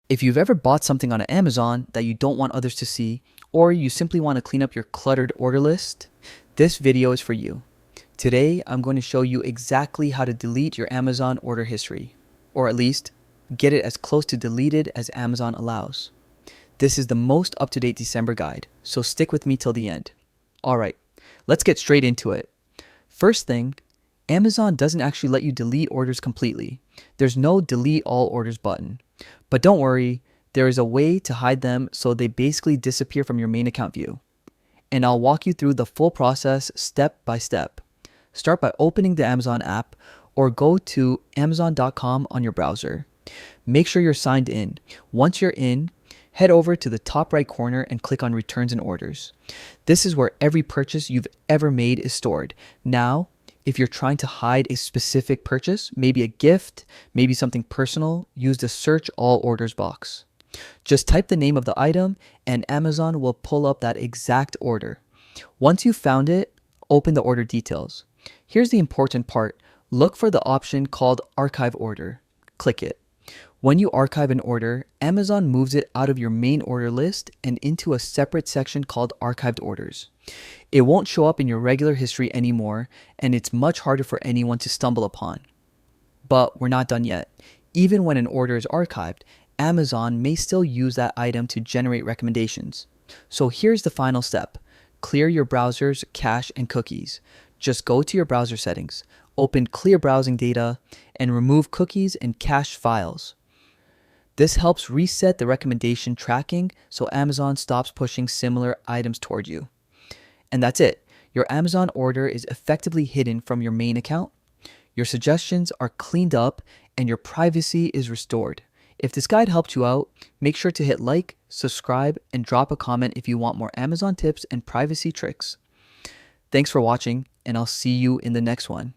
If you've ever bought something on Amazon that you don't want others to see, or you simply want to clean up your cluttered order list, this video is for you. Today, I'm going to show you exactly how to delete your Amazon order history, or at least get it as close to deleted as Amazon allows. This is the most up-to-date December guide, so stick with me till the end. Alright, let's get straight into it. First thing, Amazon doesn't actually let you delete orders completely. There's no delete all orders button. But don't worry, there is a way to hide them so they basically disappear from your main account view. And I'll walk you through the full process step by step. Start by opening the Amazon app or go to amazon.com on your browser. Make sure you're signed in. Once you're in, head over to the top right corner and click on Returns and Orders. This is where every purchase you've ever made is stored. Now, if you're trying to hide a specific purchase, maybe a gift, maybe something personal, use the Search All Orders box. Just type the name of the item and Amazon will pull up that exact order. Once you've found it, open the order details. Here's the important part. Look for the option called Archive Order. Click it. When you archive an order, Amazon moves it out of your main order list and into a separate section called Archived Orders. It won't show up in your regular history anymore, and it's much harder for anyone to stumble upon. But we're not done yet. Even when an order is archived, Amazon may still use that item to generate recommendations. So here's the final step. Clear your browser's cache and cookies. Just go to your browser settings, open Clear Browsing Data, and remove cookies and cache files. This helps reset the recommendation tracking so Amazon stops pushing similar items toward you. And that's it. Your Amazon order is effectively hidden from your main account. Your suggestions are cleaned up and your privacy is restored. If this guide helped you out, make sure to hit like, subscribe, and drop a comment if you want more Amazon tips and privacy tricks. Thanks for watching, and I'll see you in the next one.